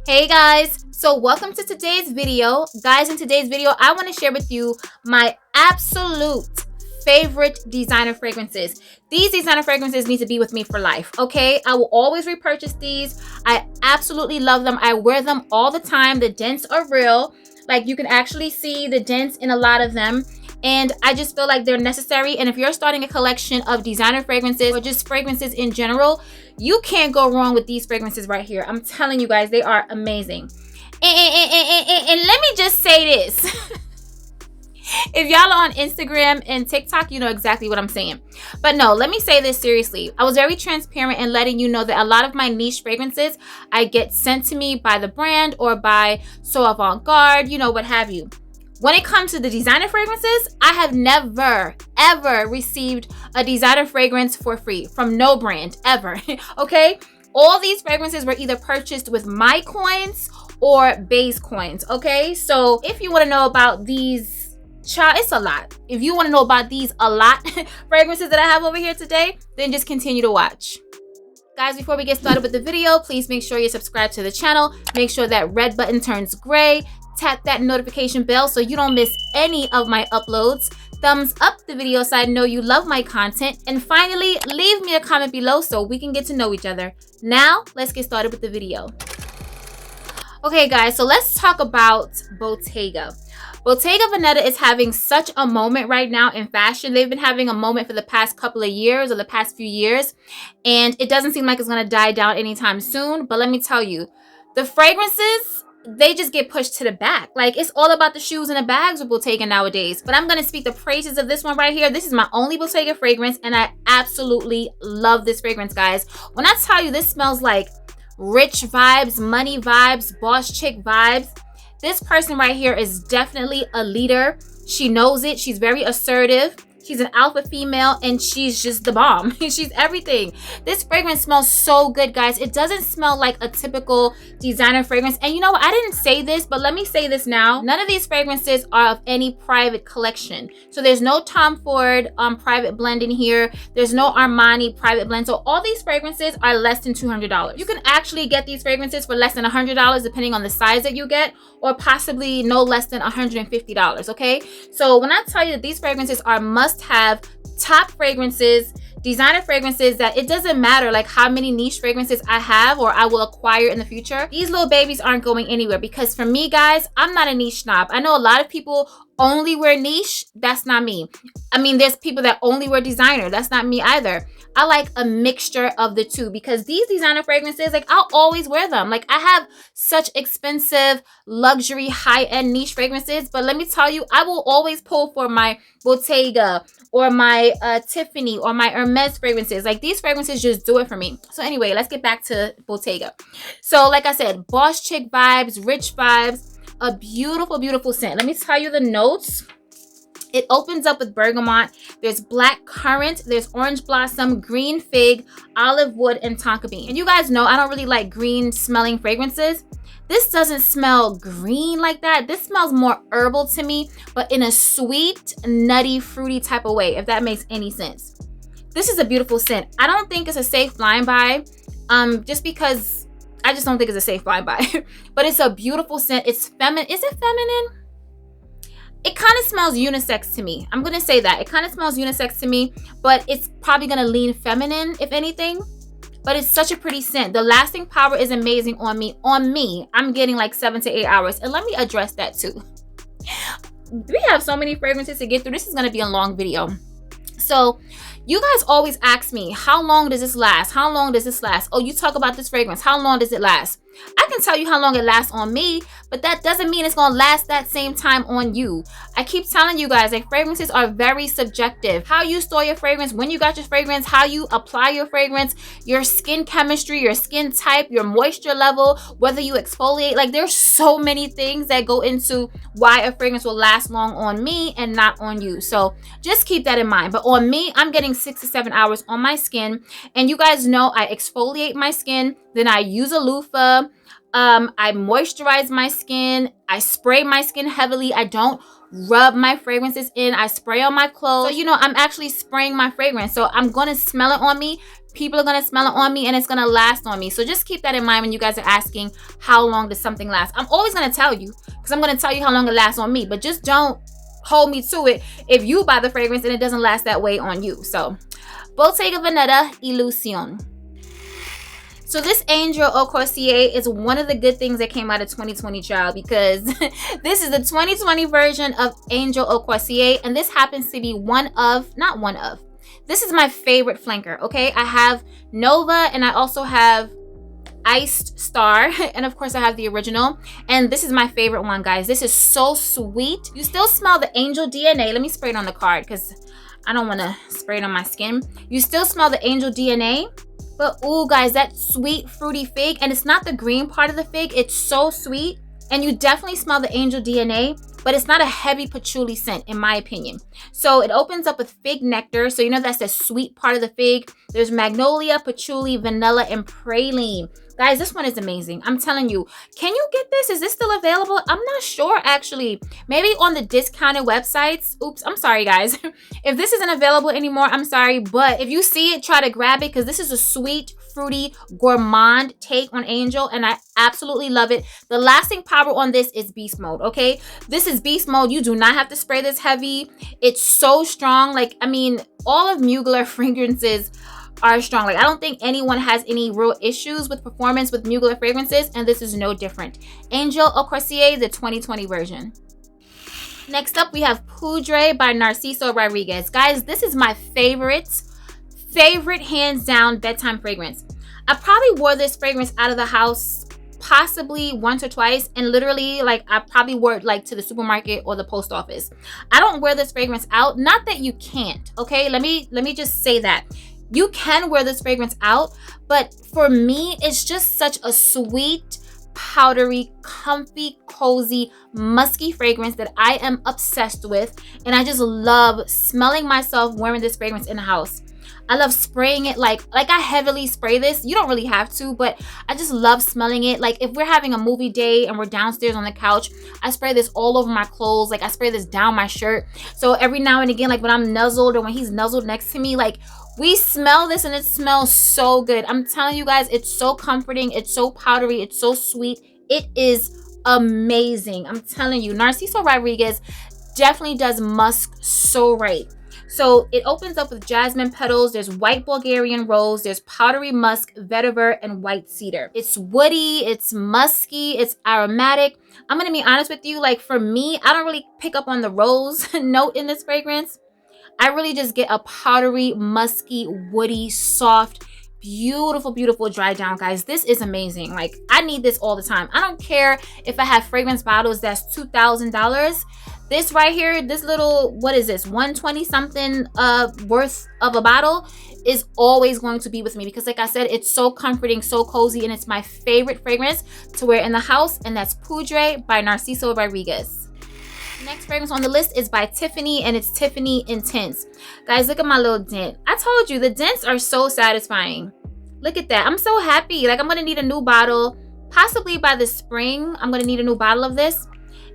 Hey guys, so welcome to today's video. Guys, in today's video, I want to share with you my absolute favorite designer fragrances. These designer fragrances need to be with me for life, okay? I will always repurchase these. I absolutely love them. I wear them all the time. The dents are real. Like, you can actually see the dents in a lot of them. And I just feel like they're necessary. And if you're starting a collection of designer fragrances or just fragrances in general, you can't go wrong with these fragrances right here. I'm telling you guys, they are amazing. And let me just say this. If y'all are on Instagram and TikTok, you know exactly what I'm saying. But no, let me say this seriously. I was very transparent in letting you know that a lot of my niche fragrances, I get sent to me by the brand or by So Avant-Garde, you know, what have you. When it comes to the designer fragrances, I have never, ever received a designer fragrance for free from no brand, ever, okay? All these fragrances were either purchased with my coins or BOIS coins, okay? So if you want to know about these, child, it's a lot. If you want to know about these a lot fragrances that I have over here today, then just continue to watch. Guys, before we get started with the video, please make sure you subscribe to the channel. Make sure that red button turns gray. Tap that notification bell so you don't miss any of my uploads. Thumbs up the video so I know you love my content. And finally, leave me a comment below so we can get to know each other. Now, let's get started with the video. Okay, guys, so let's talk about Bottega. Bottega Veneta is having such a moment right now in fashion. They've been having a moment for the past couple of years or the past few years. And it doesn't seem like it's going to die down anytime soon. But let me tell you, the fragrances, they just get pushed to the back. Like, it's all about the shoes and the bags with Bottega nowadays. But I'm going to speak the praises of this one right here. This is my only Bottega fragrance, and I absolutely love this fragrance, guys. When I tell you this smells like rich vibes, money vibes, boss chick vibes, this person right here is definitely a leader. She knows it. She's very assertive. She's an alpha female, and she's just the bomb. She's everything. This fragrance smells so good, guys. It doesn't smell like a typical designer fragrance. And you know what? I didn't say this, but let me say this now. None of these fragrances are of any private collection. So there's no Tom Ford private blend in here. There's no Armani private blend. So all these fragrances are less than $200. You can actually get these fragrances for less than $100 depending on the size that you get, or possibly no less than $150, okay? So when I tell you that these fragrances are must-have top fragrances, designer fragrances, that it doesn't matter like how many niche fragrances I have or I will acquire in the future, these little babies aren't going anywhere. Because for me, guys, I'm not a niche snob. I know a lot of people only wear niche. That's not me. I mean, there's people that only wear designer. That's not me either. I like a mixture of the two, because these designer fragrances, like, I'll always wear them. Like, I have such expensive, luxury, high-end niche fragrances, but let me tell you, I will always pull for my Bottega or my Tiffany or my Hermes fragrances. Like, these fragrances just do it for me. So anyway, let's get back to Bottega. So like I said, boss chick vibes, rich vibes, a beautiful, beautiful scent. Let me tell you the notes. It opens up with bergamot. There's black currant. There's orange blossom, green fig, olive wood, and tonka bean. And you guys know I don't really like green smelling fragrances. This doesn't smell green like that. This smells more herbal to me, but in a sweet, nutty, fruity type of way, if that makes any sense. This is a beautiful scent. I don't think it's a safe flying by, just because I just don't think it's a safe flying by. But it's a beautiful scent. It's feminine. Is it feminine? It kind of smells unisex to me. I'm going to say that. It kind of smells unisex to me, but it's probably going to lean feminine, if anything. But it's such a pretty scent. The lasting power is amazing on me. On me, I'm getting like 7 to 8 hours. And let me address that too. We have so many fragrances to get through. This is going to be a long video. So you guys always ask me, how long does this last? How long does this last? Oh, you talk about this fragrance. How long does it last? I can tell you how long it lasts on me, but that doesn't mean it's gonna last that same time on you. I keep telling you guys, like, fragrances are very subjective. How you store your fragrance, when you got your fragrance, how you apply your fragrance, your skin chemistry, your skin type, your moisture level, whether you exfoliate. Like, there's so many things that go into why a fragrance will last long on me and not on you. So just keep that in mind. But on me, I'm getting 6 to 7 hours on my skin. And you guys know I exfoliate my skin, then I use a loofah. I moisturize my skin. I spray my skin heavily. I don't rub my fragrances in. I spray on my clothes. So, you know, I'm actually spraying my fragrance. So I'm going to smell it on me people are gonna smell it on me and it's gonna last on me. So just keep that in mind when you guys are asking how long does something last. I'm always gonna tell you, because I'm gonna tell you how long it lasts on me, but just don't hold me to it if you buy the fragrance and it doesn't last that way on you. So Bottega Veneta Illusion. So this Angel Au Croisiere is one of the good things that came out of 2020, child, because this is the 2020 version of Angel Au Croisiere, and this happens to be this is my favorite flanker, okay? I have Nova, and I also have Iced Star, and of course I have the original, and this is my favorite one, guys. This is so sweet. You still smell the Angel DNA. Let me spray it on the card because I don't want to spray it on my skin. You still smell the Angel DNA, but ooh, guys, that sweet fruity fig, and it's not the green part of the fig. It's so sweet, and you definitely smell the Angel DNA, but it's not a heavy patchouli scent, in my opinion. So it opens up with fig nectar, so you know that's the sweet part of the fig. There's magnolia, patchouli, vanilla, and praline. Guys, this one is amazing. I'm telling you. Can you get this? Is this still available? I'm not sure, actually. Maybe on the discounted websites. Oops, I'm sorry, guys. If this isn't available anymore, I'm sorry. But if you see it, try to grab it, because this is a sweet, fruity, gourmand take on Angel, and I absolutely love it. The lasting power on this is beast mode, okay? This is beast mode. You do not have to spray this heavy. It's so strong. Like, I mean, all of Mugler fragrances are strong. Like, I don't think anyone has any real issues with performance with Mugler fragrances, and this is no different. Angel Au Croisiere, the 2020 version. Next up, we have Poudre by Narciso Rodriguez. Guys, this is my favorite hands down bedtime fragrance. I probably wore this fragrance out of the house possibly once or twice, and literally, like, I probably wore it like to the supermarket or the post office. I don't wear this fragrance out. Not that you can't, okay? Let me just say that. You can wear this fragrance out, but for me, it's just such a sweet, powdery, comfy, cozy, musky fragrance that I am obsessed with, and I just love smelling myself wearing this fragrance in the house. I love spraying it, like I heavily spray this. You don't really have to, but I just love smelling it. Like, if we're having a movie day and we're downstairs on the couch, I spray this all over my clothes. Like, I spray this down my shirt. So every now and again, like when I'm nuzzled or when he's nuzzled next to me, like, we smell this and it smells so good. I'm telling you guys, it's so comforting. It's so powdery. It's so sweet. It is amazing. I'm telling you, Narciso Rodriguez definitely does musk so right. So it opens up with jasmine petals. There's white Bulgarian rose. There's powdery musk, vetiver, and white cedar. It's woody. It's musky. It's aromatic. I'm going to be honest with you. Like, for me, I don't really pick up on the rose note in this fragrance. I really just get a powdery, musky, woody, soft, beautiful, beautiful dry down, guys. This is amazing. Like, I need this all the time. I don't care if I have fragrance bottles that's $2,000. This right here, this little, what is this, 120 something worth of a bottle is always going to be with me, because like I said, it's so comforting, so cozy, and it's my favorite fragrance to wear in the house, and that's Poudre by Narciso Rodriguez. Next fragrance on the list is by Tiffany, and it's Tiffany Intense. Guys, look at my little dent. I told you, the dents are so satisfying. Look at that. I'm so happy. Like, I'm going to need a new bottle. Possibly by the spring, I'm going to need a new bottle of this.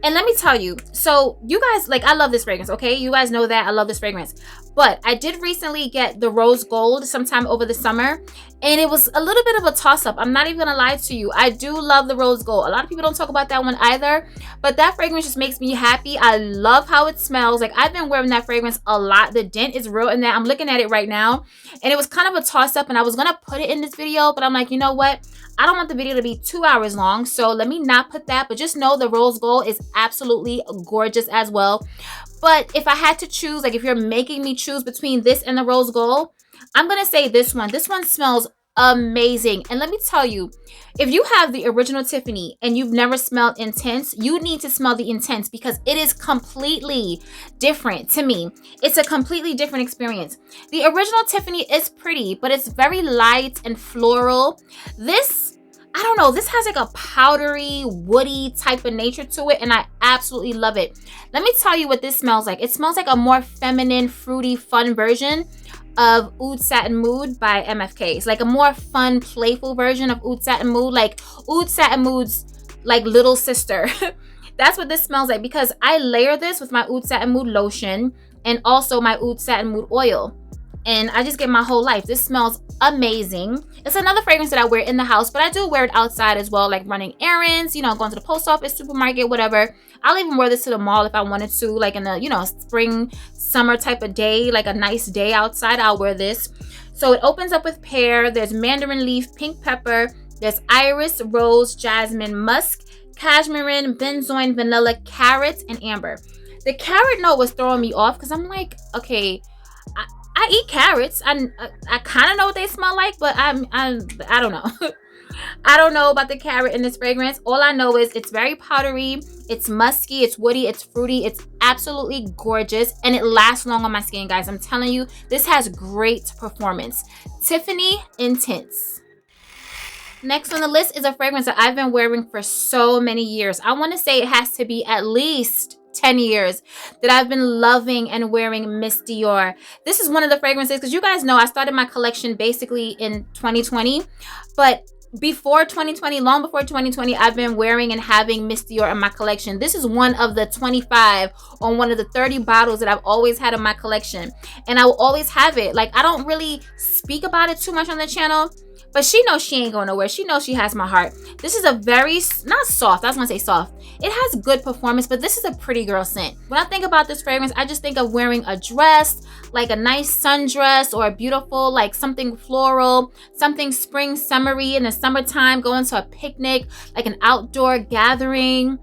And let me tell you, so you guys, like, I love this fragrance, okay? You guys know that I love this fragrance. But I did recently get the Rose Gold sometime over the summer, and it was a little bit of a toss-up. I'm not even gonna lie to you. I do love the Rose Gold. A lot of people don't talk about that one either, but that fragrance just makes me happy. I love how it smells. Like, I've been wearing that fragrance a lot. The dent is real in that. I'm looking at it right now, and it was kind of a toss-up, and I was gonna put it in this video, but I'm like, you know what? I don't want the video to be 2 hours long, so let me not put that, but just know the Rose Gold is absolutely gorgeous as well. But if I had to choose, like if you're making me choose between this and the Rose Gold, I'm going to say this one. This one smells amazing. And let me tell you, if you have the original Tiffany and you've never smelled Intense, you need to smell the Intense, because it is completely different to me. It's a completely different experience. The original Tiffany is pretty, but it's very light and floral. This, I don't know, this has like a powdery, woody type of nature to it, and I absolutely love it. Let me tell you what this smells like. It smells like a more feminine, fruity, fun version of Oud Satin Mood by MFK. It's like a more fun, playful version of Oud Satin Mood, like Oud Satin Mood's like little sister. That's what this smells like, because I layer this with my Oud Satin Mood lotion and also my Oud Satin Mood oil. and I just get my whole life. This smells amazing. It's another fragrance that I wear in the house, but I do wear it outside as well, like running errands, you know, going to the post office, supermarket, whatever. I'll even wear this to the mall if I wanted to, like in the, you know, spring, summer type of day, like a nice day outside, I'll wear this. So it opens up with pear, there's mandarin leaf, pink pepper, there's iris, rose, jasmine, musk, cashmere, benzoin, vanilla, carrots, and amber. The carrot note was throwing me off because I'm like, okay, I eat carrots. I kind of know what they smell like, but I don't know. I don't know about the carrot in this fragrance. All I know is it's very powdery, it's musky, it's woody, it's fruity, it's absolutely gorgeous, and it lasts long on my skin, guys. I'm telling you, this has great performance. Tiffany Intense. Next on the list is a fragrance that I've been wearing for so many years. I want to say it has to be at least 10 years that I've been loving and wearing Miss Dior. This is one of the fragrances, because you guys know I started my collection basically in 2020, but before 2020, long before 2020, I've been wearing and having Miss Dior in my collection. This is one of the 25 on one of the 30 bottles that I've always had in my collection, and I will always have it. Like, I don't really speak about it too much on the channel, but she knows she ain't going nowhere. She knows she has my heart. This is a very, not soft, I was gonna say soft. It has good performance, but this is a pretty girl scent. When I think about this fragrance, I just think of wearing a dress, like a nice sundress, or a beautiful, like something floral, something spring summery in the summertime, going to a picnic, like an outdoor gathering,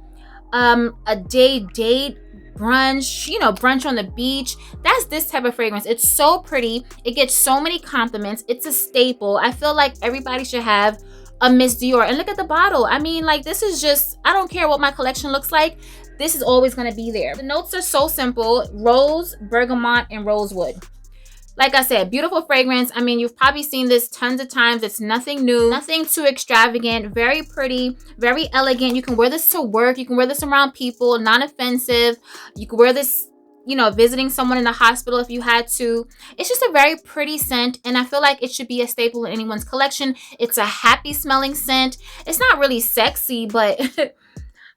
a day date, brunch, you know, brunch on the beach. That's this type of fragrance. It's so pretty. It gets so many compliments. It's a staple. I feel like everybody should have a Miss Dior. And look at the bottle. I mean, like, this is just, I don't care what my collection looks like. This is always going to be there. The notes are so simple: rose, bergamot, and rosewood. Like I said, beautiful fragrance. I mean, you've probably seen this tons of times. It's nothing new, nothing too extravagant, very pretty, very elegant. You can wear this to work. You can wear this around people, non-offensive. You can wear this, you know, visiting someone in the hospital if you had to. It's just a very pretty scent, and I feel like it should be a staple in anyone's collection. It's a happy smelling scent. It's not really sexy, but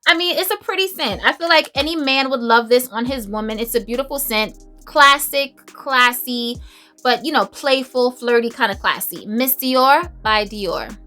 I mean, it's a pretty scent. I feel like any man would love this on his woman. It's a beautiful scent. Classic, classy, but, you know, playful, flirty, kind of classy. Miss Dior by Dior.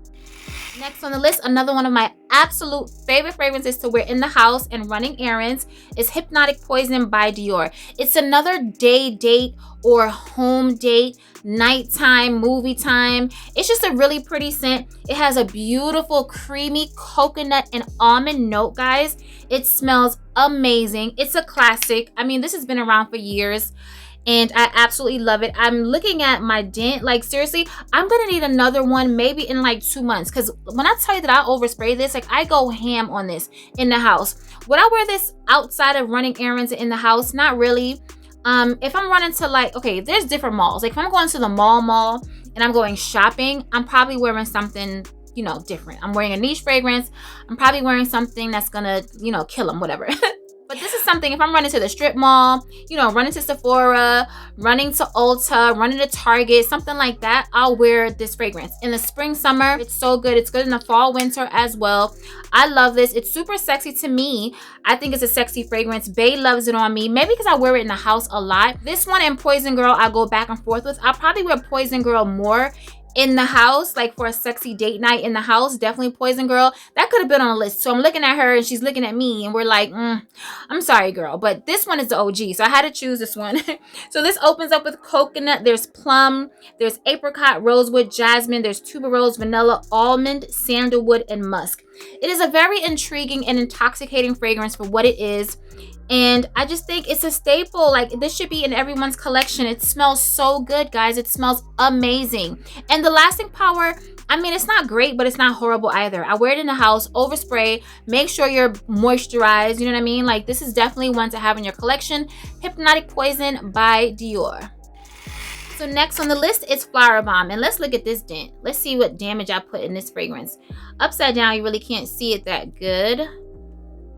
Next on the list, another one of my absolute favorite fragrances to wear in the house and running errands is Hypnotic Poison by Dior. It's another day date or home date, nighttime, movie time. It's just a really pretty scent. It has a beautiful creamy coconut and almond note, guys. It smells amazing. It's a classic. I mean, this has been around for years, and I absolutely love it. I'm looking at my dent. Like, seriously, I'm gonna need another one maybe in like 2 months, because when I tell you that I overspray this, like, I go ham on this in the house. Would I wear this outside of running errands in the house? Not really. If I'm running to, like, okay, there's different malls. Like, if I'm going to the mall and I'm going shopping, I'm probably wearing something, you know, different. I'm wearing a niche fragrance. I'm probably wearing something that's gonna, you know, kill them, whatever. But this is something, if I'm running to the strip mall, you know, running to Sephora, running to Ulta, running to Target, something like that, I'll wear this fragrance. In the spring, summer, it's so good. It's good in the fall, winter as well. I love this. It's super sexy to me. I think it's a sexy fragrance. Bae loves it on me. Maybe because I wear it in the house a lot. This one and Poison Girl, I go back and forth with. I'll probably wear Poison Girl more in the house, like for a sexy date night in the house. Definitely Poison Girl. That could have been on a list. So I'm looking at her and she's looking at me, and we're like, I'm sorry, girl, but this one is the OG, so I had to choose this one. So this opens up with coconut, there's plum, there's apricot, rosewood, jasmine, there's tuberose, vanilla, almond, sandalwood, and musk. It is a very intriguing and intoxicating fragrance for what it is. And I just think it's a staple. Like, this should be in everyone's collection. It smells so good, guys. It smells amazing. And the lasting power, I mean, it's not great, but it's not horrible either. I wear it in the house, overspray, make sure you're moisturized. You know what I mean? Like, this is definitely one to have in your collection. Hypnotic Poison by Dior. So next on the list is Flowerbomb. And let's look at this dent. Let's see what damage I put in this fragrance. Upside down, you really can't see it that good.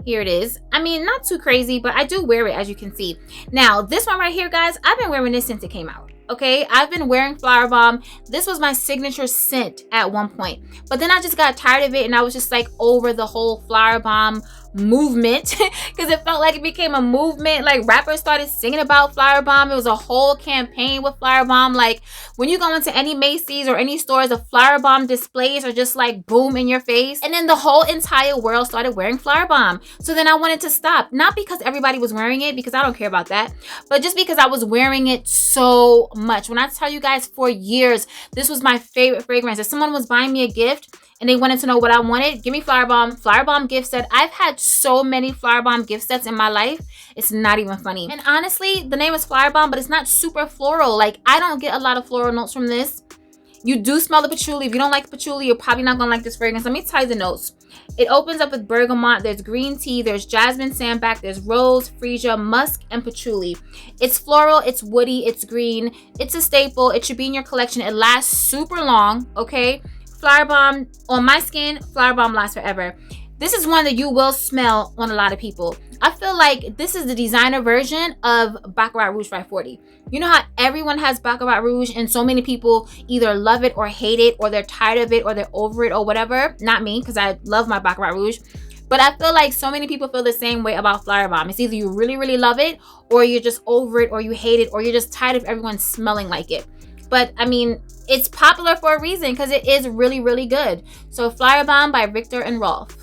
Here it is. I mean, not too crazy, but I do wear it, as you can see. Now, this one right here, guys, I've been wearing this since it came out. Okay, I've been wearing Flowerbomb. This was my signature scent at one point, but then I just got tired of it, and I was just like over the whole Flowerbomb movement because it felt like it became a movement. Like rappers started singing about Flowerbomb. It was a whole campaign with Flowerbomb. Like when you go into any Macy's or any stores, the Flowerbomb displays are just like boom in your face. And then the whole entire world started wearing Flowerbomb. So then I wanted to stop, not because everybody was wearing it, because I don't care about that, but just because I was wearing it so much. When I tell you guys, for years this was my favorite fragrance. If someone was buying me a gift and they wanted to know what I wanted, give me Flowerbomb. Flowerbomb gift set. I've had so many Flowerbomb gift sets in my life. It's not even funny. And honestly, the name is Flowerbomb, but it's not super floral. Like, I don't get a lot of floral notes from this. You do smell the patchouli. If you don't like patchouli, you're probably not gonna like this fragrance. Let me tell you the notes. It opens up with bergamot, there's green tea, there's jasmine sandalwood, there's rose, freesia, musk, and patchouli. It's floral, it's woody, it's green, it's a staple. It should be in your collection. It lasts super long, okay? Flowerbomb on my skin, Flowerbomb lasts forever. This is one that you will smell on a lot of people. I feel like this is the designer version of Baccarat Rouge 540. You know how everyone has Baccarat Rouge and so many people either love it or hate it, or they're tired of it or they're over it or whatever? Not me, because I love my Baccarat Rouge. But I feel like so many people feel the same way about Flowerbomb. It's either you really, really love it, or you're just over it, or you hate it, or you're just tired of everyone smelling like it. But I mean, it's popular for a reason because it is really, really good. So Flowerbomb by Viktor&Rolf.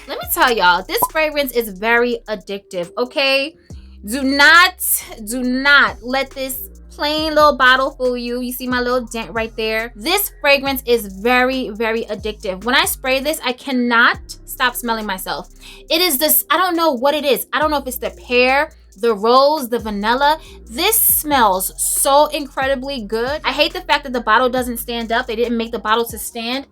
Let me tell y'all, this fragrance is very addictive, okay? Do not let this plain little bottle fool you. You see my little dent right there? This fragrance is very, very addictive. When I spray this, I cannot stop smelling myself. It is this, I don't know what it is. I don't know if it's the pear, the rose, the vanilla. This smells so incredibly good. I hate the fact that the bottle doesn't stand up. They didn't make the bottle to stand,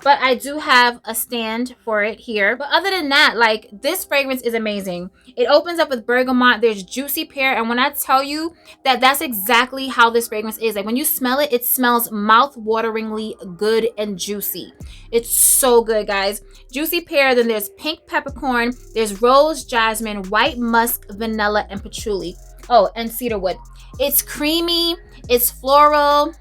but I do have a stand for it here. But other than that, like, this fragrance is amazing. It opens up with bergamot, there's juicy pear, and when I tell you that that's exactly how this fragrance is, like when you smell it, it smells mouth-wateringly good and juicy. It's so good, guys. Juicy pear, then there's pink peppercorn, there's rose, jasmine, white musk, vanilla, and patchouli. Oh, and cedarwood. It's creamy, it's floral.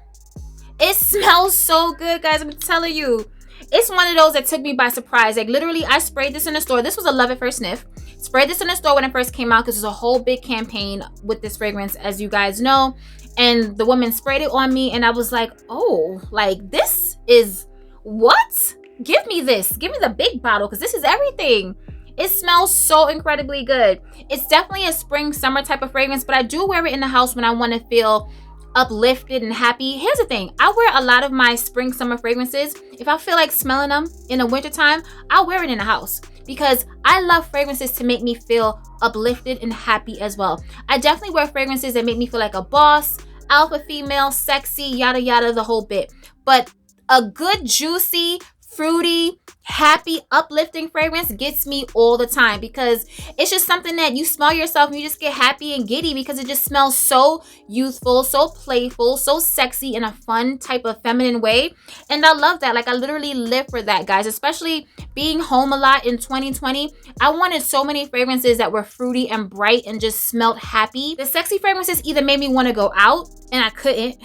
It smells so good, guys. I'm telling you. It's one of those that took me by surprise. Like, literally, I sprayed this in the store. This was a love at first sniff. Sprayed this in the store when it first came out because there's a whole big campaign with this fragrance, as you guys know. And the woman sprayed it on me, and I was like, oh, like, this is what? Give me this. Give me the big bottle because this is everything. It smells so incredibly good. It's definitely a spring, summer type of fragrance, but I do wear it in the house when I want to feel uplifted and happy. Here's the thing, I wear a lot of my spring summer fragrances. If I feel like smelling them in the wintertime, I'll wear it in the house because I love fragrances to make me feel uplifted and happy as well. I definitely wear fragrances that make me feel like a boss, alpha female, sexy, yada yada, the whole bit. But a good, juicy, fruity, happy, uplifting fragrance gets me all the time because it's just something that you smell yourself and you just get happy and giddy because it just smells so youthful, so playful, so sexy in a fun type of feminine way. And I love that. Like, I literally live for that, guys, especially being home a lot in 2020. I wanted so many fragrances that were fruity and bright and just smelled happy. The sexy fragrances either made me want to go out and I couldn't,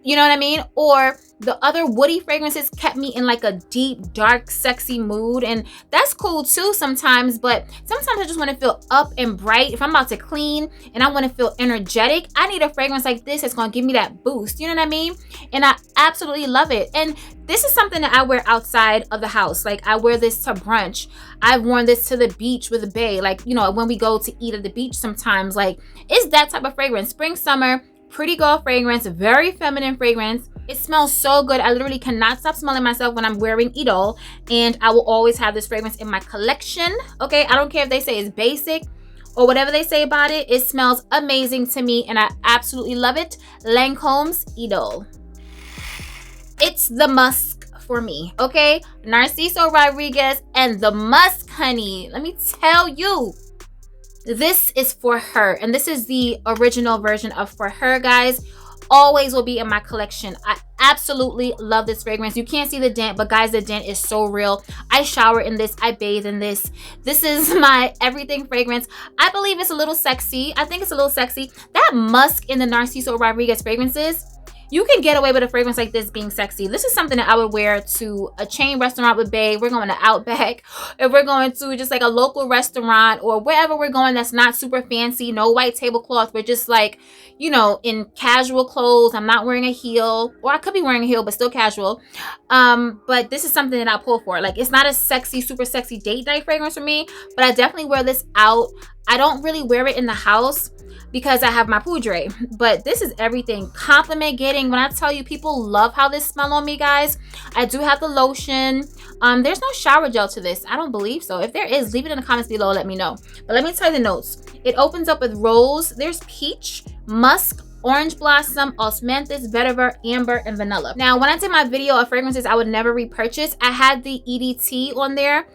you know what I mean? Or the other woody fragrances kept me in like a deep, dark, sexy mood. And that's cool too sometimes, but sometimes I just want to feel up and bright. If I'm about to clean and I want to feel energetic, I need a fragrance like this that's going to give me that boost. You know what I mean? And I absolutely love it. And this is something that I wear outside of the house. Like, I wear this to brunch. I've worn this to the beach with a bae. Like, you know, when we go to eat at the beach sometimes, like, it's that type of fragrance. Spring, summer, pretty girl fragrance, very feminine fragrance. It smells so good. I literally cannot stop smelling myself when I'm wearing Idole, and I will always have this fragrance in my collection. Okay, I don't care if they say it's basic or whatever they say about it. It smells amazing to me, and I absolutely love it. Lancome's Idole. It's the musk for me, okay? Narciso Rodriguez and the musk, honey. Let me tell you. This is For Her, and this is the original version of For Her, guys. Always will be in my collection. I absolutely love this fragrance. You can't see the dent, but guys, the dent is so real. I shower in this. I bathe in this. This is my everything fragrance. I believe it's a little sexy. I think it's a little sexy. That musk in the Narciso Rodriguez fragrances, you can get away with a fragrance like this being sexy. This is something that I would wear to a chain restaurant with bae. We're going to Outback. If we're going to just like a local restaurant or wherever we're going that's not super fancy, no white tablecloth. We're just like, you know, in casual clothes. I'm not wearing a heel, or I could be wearing a heel, but still casual. But this is something that I pull for. Like, it's not a sexy, super sexy date night fragrance for me, but I definitely wear this out. I don't really wear it in the house because I have my poudre, but this is everything. Compliment getting. When I tell you, people love how this smells on me, guys. I do have the lotion. There's no shower gel to this. I don't believe so. If there is, leave it in the comments below. Let me know. But let me tell you the notes. It opens up with rose. There's peach, musk, orange blossom, osmanthus, vetiver, amber, and vanilla. Now, when I did my video of fragrances I would never repurchase, I had the EDT on there,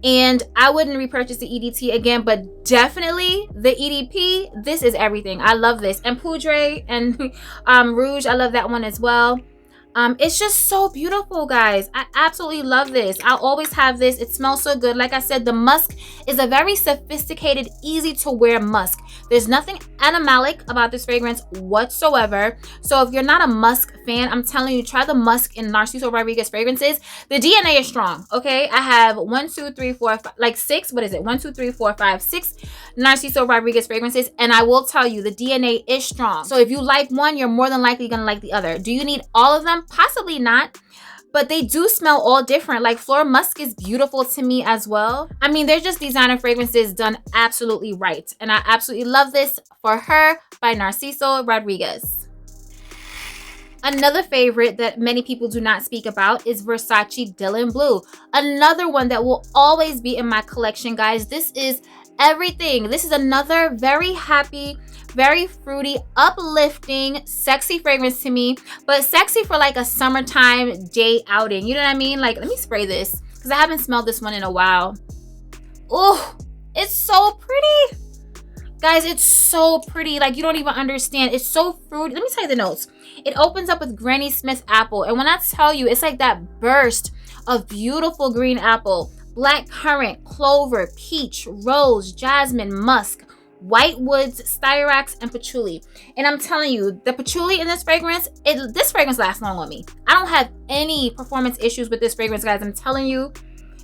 and I wouldn't repurchase the EDT again, but definitely the EDP, this is everything. I love this. And poudre and rouge, I love that one as well. It's just so beautiful, guys. I absolutely love this. I'll always have this. It smells so good. Like I said, the musk is a very sophisticated, easy to wear musk. There's nothing animalic about this fragrance whatsoever. So if you're not a musk fan, I'm telling you, try the musk in Narciso Rodriguez fragrances. The DNA is strong, okay? I have 1, 2, 3, 4, 5, like 6, what is it? 1, 2, 3, 4, 5, 6 Narciso Rodriguez fragrances. And I will tell you, the DNA is strong. So if you like one, you're more than likely gonna like the other. Do you need all of them? Possibly not, but they do smell all different. Like Flora Musk is beautiful to me as well. I mean, they're just designer fragrances done absolutely right. And I absolutely love this. For Her by Narciso Rodriguez. Another favorite that many people do not speak about is Versace Dylan Blue. Another one that will always be in my collection, guys. This is everything. This is another very happy, very fruity, uplifting, sexy fragrance to me, but sexy for like a summertime day outing. You know what I mean? Like, let me spray this because I haven't smelled this one in a while. Oh, it's so pretty. Guys, it's so pretty. Like, you don't even understand. It's so fruity. Let me tell you the notes. It opens up with Granny Smith apple. And when I tell you, it's like that burst of beautiful green apple, black currant, clover, peach, rose, jasmine, musk, white woods, styrax, and patchouli. And I'm telling you, the patchouli in this fragrance, this fragrance lasts long on me. I don't have any performance issues with this fragrance, guys. I'm telling you,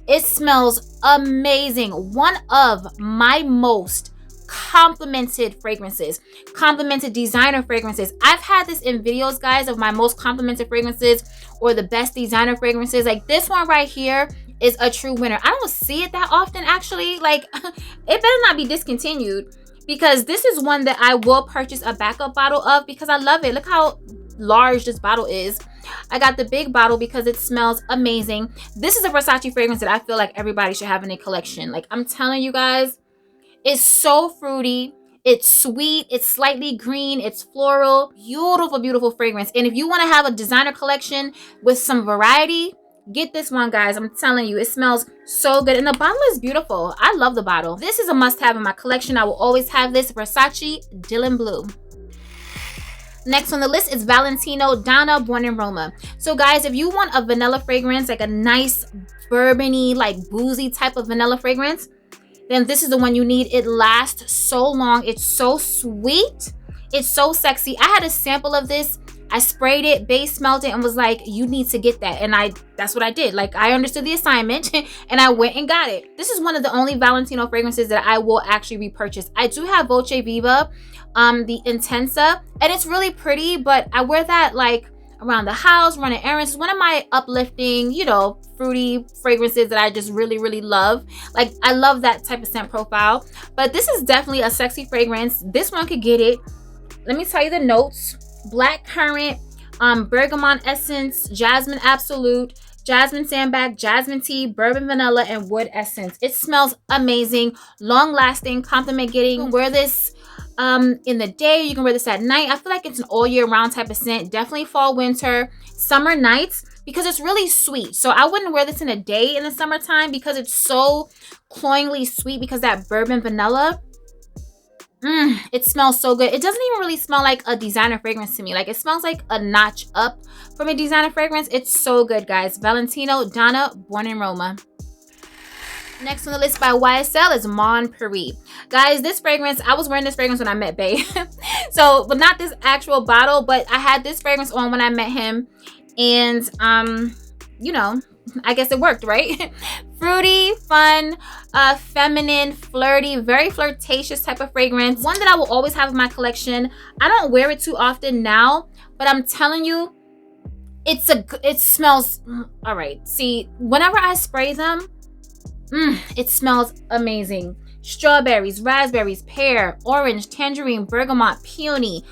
it smells amazing. One of my most complimented fragrances, complimented designer fragrances. I've had this in videos, guys, of my most complimented fragrances or the best designer fragrances. Like this one right here is a true winner. I don't see it that often, actually. Like, it better not be discontinued, because this is one that I will purchase a backup bottle of because I love it. Look how large this bottle is. I got the big bottle because it smells amazing. This is a Versace fragrance that I feel like everybody should have in a collection. Like, I'm telling you guys, it's so fruity. It's sweet. It's slightly green. It's floral. Beautiful, beautiful fragrance. And if you want to have a designer collection with some variety, get this one, guys. I'm telling you, it smells so good. And the bottle is beautiful. I love the bottle. This is a must-have in my collection. I will always have this. Versace Dylan Blue. Next on the list is Valentino Donna Born in Roma. So, guys, if you want a vanilla fragrance, like a nice bourbony, like boozy type of vanilla fragrance, then this is the one you need. It lasts so long. It's so sweet. It's so sexy. I had a sample of this. I sprayed it, base smelled it, and was like, you need to get that. And that's what I did. Like, I understood the assignment and I went and got it. This is one of the only Valentino fragrances that I will actually repurchase. I do have Dolce Viva, the Intensa, and it's really pretty, but I wear that like around the house, running errands. It's one of my uplifting, you know, fruity fragrances that I just really, really love. Like, I love that type of scent profile. But this is definitely a sexy fragrance. This one could get it. Let me tell you the notes. Black currant, bergamot essence, jasmine absolute, jasmine sandbag, jasmine tea, bourbon vanilla, and wood essence. It smells amazing, long lasting, compliment getting. You can wear this in the day, you can wear this at night. I feel like it's an all year round type of scent. Definitely fall, winter, summer nights, because it's really sweet. So I wouldn't wear this in a day in the summertime because it's so cloyingly sweet, because that bourbon vanilla, it smells so good. It doesn't even really smell like a designer fragrance to me. Like, it smells like a notch up from a designer fragrance. It's so good, guys. Valentino Donna Born in Roma. Next on the list by YSL is Mon Paris. Guys, this fragrance, I was wearing this fragrance when I met Bae. So, but not this actual bottle, but I had this fragrance on when I met him. And, you know, I guess it worked, right? Fruity, fun, feminine, flirty, very flirtatious type of fragrance. One that I will always have in my collection. I don't wear it too often now, but I'm telling you, it smells, all right. See, whenever I spray them, it smells amazing. Strawberries, raspberries, pear, orange, tangerine, bergamot, peony,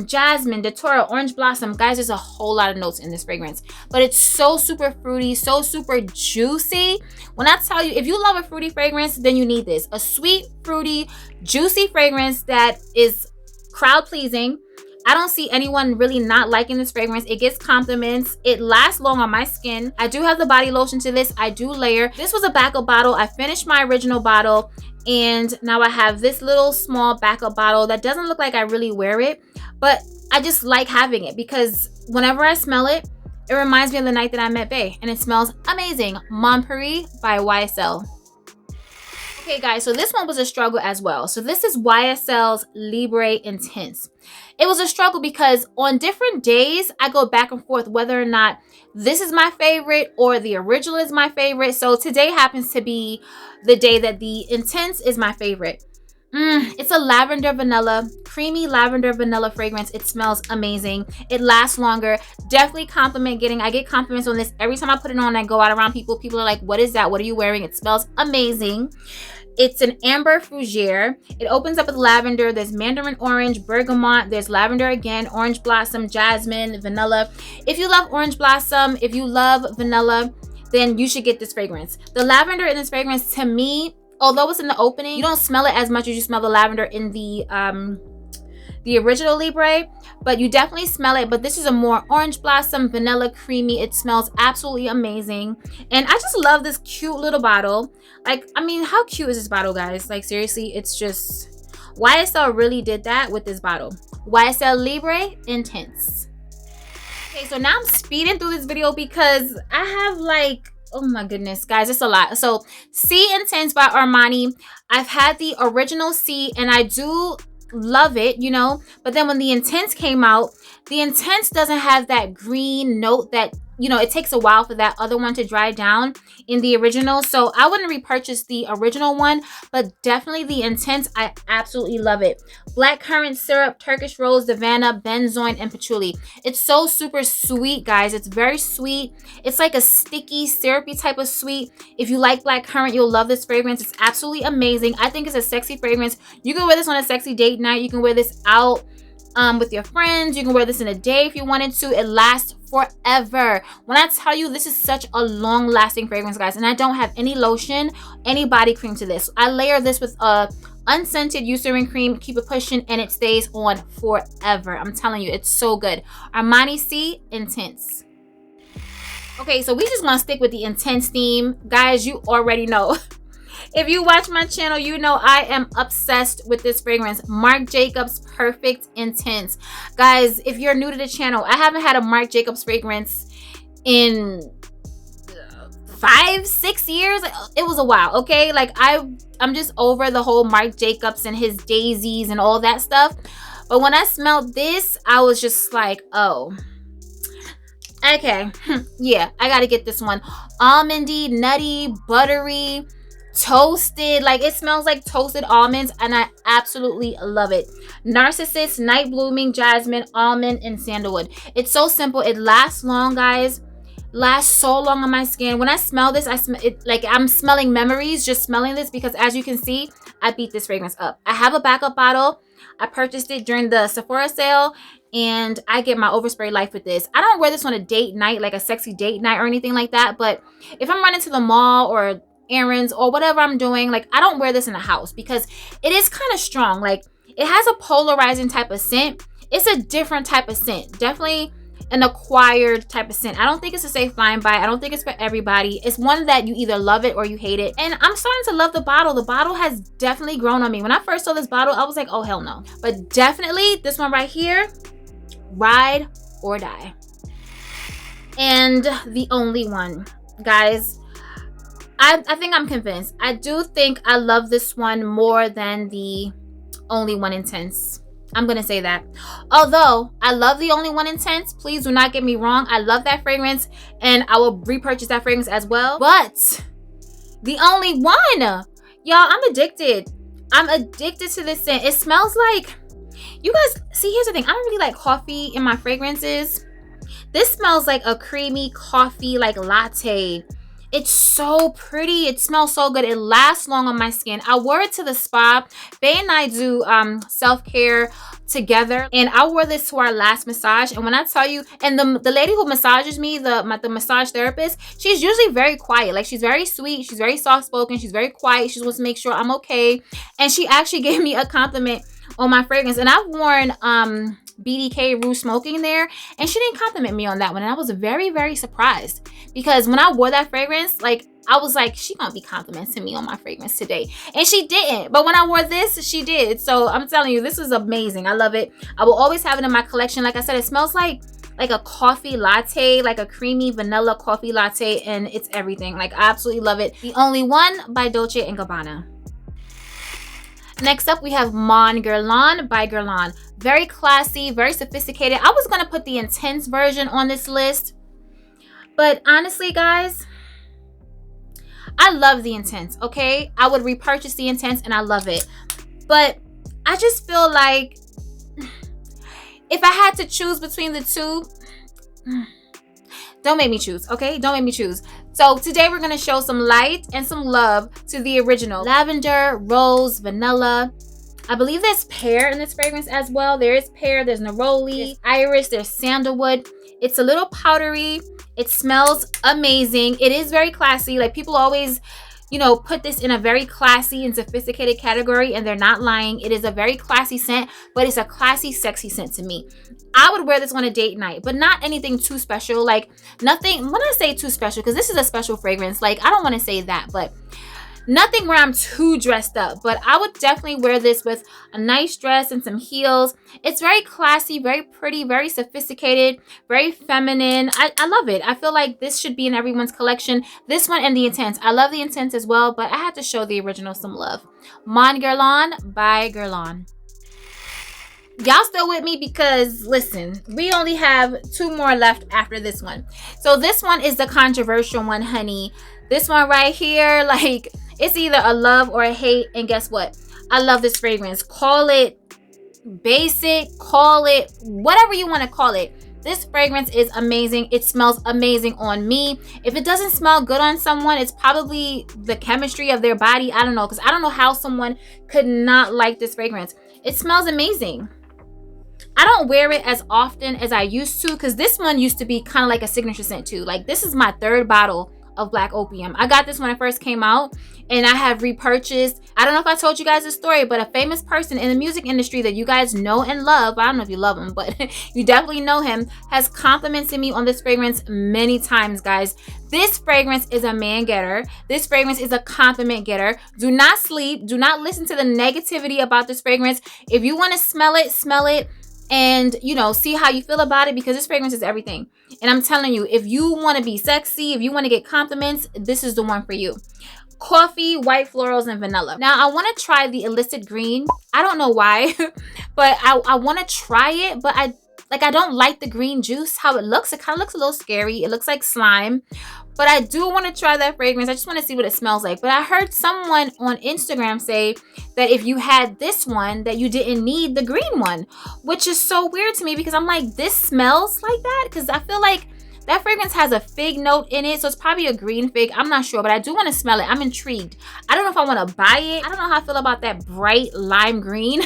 jasmine, datura, orange blossom. Guys, there's a whole lot of notes in this fragrance, but it's so super fruity, so super juicy. When I tell you, if you love a fruity fragrance, then you need this. A sweet, fruity, juicy fragrance that is crowd pleasing. I don't see anyone really not liking this fragrance. It gets compliments. It lasts long on my skin. I do have the body lotion to this. I do layer. This was a backup bottle. I finished my original bottle, and now I have this little small backup bottle that doesn't look like I really wear it, but I just like having it because whenever I smell it, it reminds me of the night that I met Bae, and it smells amazing. Mon Paris by YSL. Okay guys, so this one was a struggle as well. So this is YSL's Libre Intense. It was a struggle because on different days, I go back and forth whether or not this is my favorite or the original is my favorite. So today happens to be the day that the Intense is my favorite. It's a lavender vanilla, creamy lavender vanilla fragrance. It smells amazing. It lasts longer. Definitely I get compliments on this every time I put it on. I go out around people. People are like, what is that? What are you wearing? It smells amazing. It's an amber fougere. It opens up with lavender. There's mandarin orange, bergamot. There's lavender again, orange blossom, jasmine, vanilla. If you love orange blossom, if you love vanilla, then you should get this fragrance. The lavender in this fragrance, to me, although it's in the opening, you don't smell it as much as you smell the lavender in the original Libre, but you definitely smell it. But this is a more orange blossom, vanilla, creamy. It smells absolutely amazing. And I just love this cute little bottle. Like, I mean, how cute is this bottle, guys? Like, seriously, it's just, YSL really did that with this bottle. YSL Libre Intense. Okay, so now I'm speeding through this video because I have like, oh my goodness, guys, it's a lot. So Si Intense by Armani. I've had the original Si and I do love it, you know, but then when the Intense came out, the Intense doesn't have that green note that, you know, it takes a while for that other one to dry down in the original. So I wouldn't repurchase the original one, but definitely the Intense, I absolutely love it. Black currant syrup, Turkish rose, Havana, benzoin, and patchouli. It's so super sweet, guys. It's very sweet. It's like a sticky, syrupy type of sweet. If you like black currant, you'll love this fragrance. It's absolutely amazing. I think it's a sexy fragrance. You can wear this on a sexy date night. You can wear this out with your friends. You can wear this in a day if you wanted to. It lasts forever. When I tell you, this is such a long lasting fragrance, guys, and I don't have any lotion, any body cream to this. I layer this with a unscented Eucerin cream, keep it pushing, and it stays on forever. I'm telling you, it's so good. Armani Si Intense. Okay, so we just want to stick with the Intense theme. Guys, you already know. If you watch my channel, you know I am obsessed with this fragrance. Marc Jacobs Perfect Intense. Guys, if you're new to the channel, I haven't had a Marc Jacobs fragrance in 5-6 years. It was a while, okay? Like, I'm just over the whole Marc Jacobs and his daisies and all that stuff. But when I smelled this, I was just like, oh, okay. Yeah, I gotta get this one. Almondy, nutty, buttery, toasted. Like, it smells like toasted almonds, and I absolutely love it. Narcissus, night blooming, jasmine, almond, and sandalwood. It's so simple. It lasts long, guys. Lasts so long on my skin. When I smell this, I smell it like I'm smelling memories just smelling this, because as you can see, I beat this fragrance up. I have a backup bottle. I purchased it during the Sephora sale, and I get my overspray life with this. I don't wear this on a date night, like a sexy date night or anything like that, but if I'm running to the mall or errands or whatever I'm doing, like, I don't wear this in the house because it is kind of strong. Like, it has a polarizing type of scent. It's a different type of scent. Definitely an acquired type of scent. I don't think it's a safe line buy. I don't think it's for everybody. It's one that you either love it or you hate it. And I'm starting to love the bottle. The bottle has definitely grown on me. When I first saw this bottle, I was like, oh, hell no. But definitely this one right here, ride or die. And the only one, guys, I think I'm convinced. I do think I love this one more than the Only One Intense. I'm gonna say that. Although I love the Only One Intense, please do not get me wrong. I love that fragrance and I will repurchase that fragrance as well. But the Only One, y'all, I'm addicted. I'm addicted to this scent. It smells like, you guys, see, here's the thing. I don't really like coffee in my fragrances. This smells like a creamy coffee, like latte. It's so pretty. It smells so good. It lasts long on my skin. I wore it to the spa. Bae and I do self-care together, and I wore this to our last massage. And when I tell you, and the lady who massages me, the massage therapist, she's usually very quiet. Like, she's very sweet, she's very soft-spoken, she's very quiet. She wants to make sure I'm okay. And she actually gave me a compliment on my fragrance. And I've worn BDK Rouge Smoking there, and she didn't compliment me on that one, and I was very, very surprised, because when I wore that fragrance, like, I was like, she gonna be complimenting me on my fragrance today, and she didn't. But when I wore this, she did. So I'm telling you, this is amazing. I love it. I will always have it in my collection. Like I said, it smells like a coffee latte, like a creamy vanilla coffee latte, and it's everything. Like, I absolutely love it. The Only One by Dolce & Gabbana. Next up, we have Mon Guerlain by Guerlain. Very classy, very sophisticated. I was going to put the Intense version on this list, but honestly, guys, I love the Intense, okay? I would repurchase the Intense, and I love it. But I just feel like if I had to choose between the two, don't make me choose, okay? Don't make me choose. So today we're going to show some light and some love to the original. Lavender, rose, vanilla. I believe there's pear in this fragrance as well. There is pear, there's neroli, there's iris, there's sandalwood. It's a little powdery. It smells amazing. It is very classy. Like, people always, you know, put this in a very classy and sophisticated category, and they're not lying. It is a very classy scent, but it's a classy, sexy scent to me. I would wear this on a date night, but not anything too special. Like, nothing, when I say too special, because this is a special fragrance, like, I don't want to say that, but nothing where I'm too dressed up. But I would definitely wear this with a nice dress and some heels. It's very classy, very pretty, very sophisticated, very feminine. I love it. I feel like this should be in everyone's collection. This one and the Intense. I love the Intense as well, but I had to show the original some love. Mon Guerlain by Guerlain. Y'all still with me? Because listen, we only have 2 more left after this one. So this one is the controversial one, honey. This one right here, like, it's either a love or a hate. And guess what? I love this fragrance. Call it basic, call it whatever you want to call it. This fragrance is amazing. It smells amazing on me. If it doesn't smell good on someone, it's probably the chemistry of their body. I don't know, because I don't know how someone could not like this fragrance. It smells amazing. I don't wear it as often as I used to, because this one used to be kind of like a signature scent too. Like, this is my 3rd bottle of Black Opium. I got this when it first came out, and I have repurchased. I don't know if I told you guys this story, but a famous person in the music industry that you guys know and love, I don't know if you love him, but you definitely know him, has complimented me on this fragrance many times, guys. This fragrance is a man getter. This fragrance is a compliment getter. Do not sleep. Do not listen to the negativity about this fragrance. If you want to smell it, and, you know, see how you feel about it, because this fragrance is everything. And I'm telling you, if you want to be sexy, if you want to get compliments, this is the one for you. Coffee, white florals, and vanilla. Now, I want to try the illicit green. I don't know why, but I want to try it, but I don't like the green juice, how it looks. It kind of looks a little scary. It looks like slime. But I do want to try that fragrance. I just want to see what it smells like. But I heard someone on Instagram say that if you had this one, that you didn't need the green one, which is so weird to me, because I'm like, this smells like that? Because I feel like that fragrance has a fig note in it, so it's probably a green fig. I'm not sure, but I do want to smell it. I'm intrigued. I don't know if I want to buy it. I don't know how I feel about that bright lime green.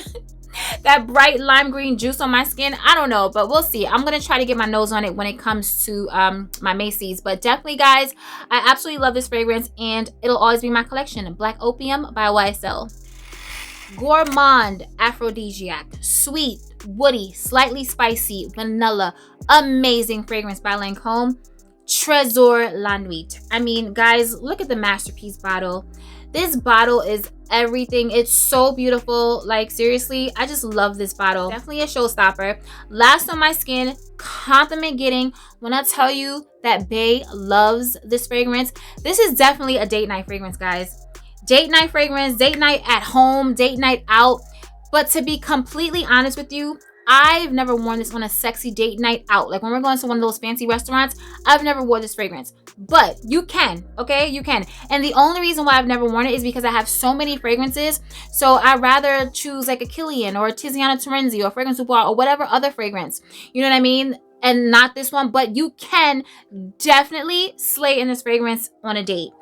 That bright lime green juice on my skin. I don't know, but we'll see. I'm gonna try to get my nose on it when it comes to my Macy's. But definitely, guys, I absolutely love this fragrance, and it'll always be in my collection. Black Opium by YSL. Gourmand aphrodisiac, sweet, woody, slightly spicy, vanilla, amazing fragrance by Lancome Tresor La Nuit. I mean, guys, look at the masterpiece bottle. This bottle is everything. It's so beautiful. Like, seriously, I just love this bottle. Definitely a showstopper. Last on my skin, compliment getting when I tell you that Bae loves this fragrance. This is definitely a date night fragrance, guys. Date night fragrance, date night at home, date night out. But to be completely honest with you, I've never worn this on a sexy date night out. Like when we're going to one of those fancy restaurants, I've never worn this fragrance. But you can, okay? You can. And the only reason why I've never worn it is because I have so many fragrances. So I'd rather choose like a Kilian or a Tiziana Terenzi or Fragrance Boudoir or whatever other fragrance. You know what I mean? And not this one. But you can definitely slay in this fragrance on a date.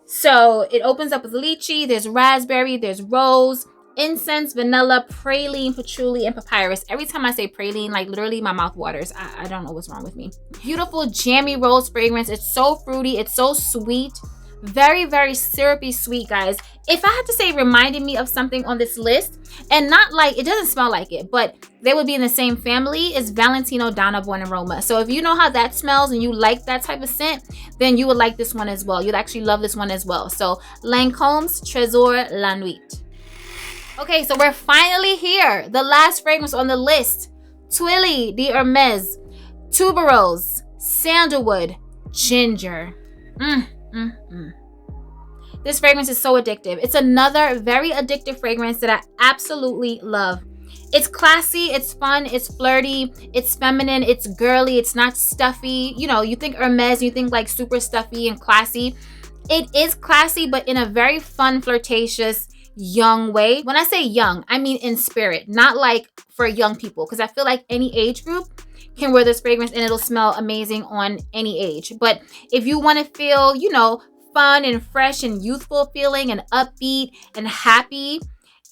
So it opens up with lychee. There's raspberry. There's rose. Incense, vanilla, praline, patchouli, and papyrus. Every time I say praline, like literally my mouth waters. I don't know what's wrong with me. Beautiful jammy rose fragrance. It's so fruity. It's so sweet. Very, very syrupy sweet, guys. If I had to say reminded me of something on this list, and not like, it doesn't smell like it, but they would be in the same family, is Valentino Donna Born Aroma. So if you know how that smells and you like that type of scent, then you would like this one as well. You'd actually love this one as well. So Lancome's Tresor La Nuit. Okay, so we're finally here. The last fragrance on the list. Twilly de Hermes, Tuberose, Sandalwood, Ginger. This fragrance is so addictive. It's another very addictive fragrance that I absolutely love. It's classy, it's fun, it's flirty, it's feminine, it's girly, it's not stuffy. You know, you think Hermes, you think like super stuffy and classy. It is classy, but in a very fun, flirtatious, young way. When I say young, I mean in spirit, not like for young people, because I feel like any age group can wear this fragrance and it'll smell amazing on any age. But if you want to feel, you know, fun and fresh and youthful feeling and upbeat and happy,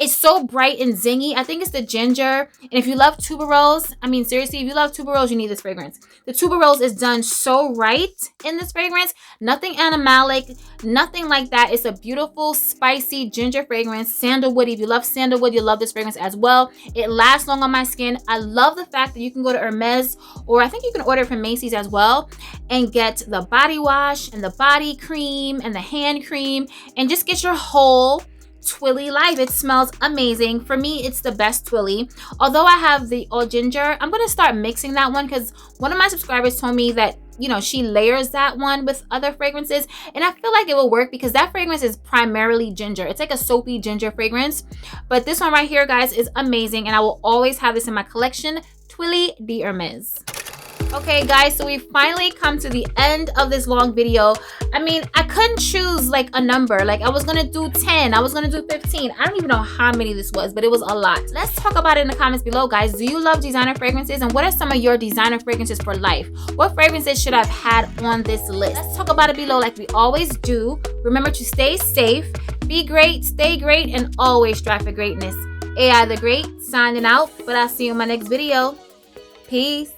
it's so bright and zingy. I think it's the ginger. And if you love tuberose, I mean, seriously, if you love tuberose, you need this fragrance. The tuberose is done so right in this fragrance. Nothing animalic, nothing like that. It's a beautiful, spicy ginger fragrance. Sandalwood. If you love sandalwood, you'll love this fragrance as well. It lasts long on my skin. I love the fact that you can go to Hermes, or I think you can order it from Macy's as well, and get the body wash and the body cream and the hand cream and just get your whole Twilly life. It smells amazing. For me, it's the best Twilly. Although I have the all ginger, I'm gonna start mixing that one because one of my subscribers told me that, you know, she layers that one with other fragrances, and I feel like it will work because that fragrance is primarily ginger. It's like a soapy ginger fragrance, but this one right here, guys, is amazing, and I will always have this in my collection. Twilly de Hermes. Okay, guys, so we finally come to the end of this long video. I mean, I couldn't choose like a number. Like I was gonna do 10, I was gonna do 15. I don't even know how many this was, but it was a lot. Let's talk about it in the comments below, guys. Do you love designer fragrances, and what are some of your designer fragrances for life? What fragrances should I have had on this list? Let's talk about it below like we always do. Remember to stay safe, be great, stay great, and always strive for greatness. AI the Great signing out, but I'll see you in my next video. Peace.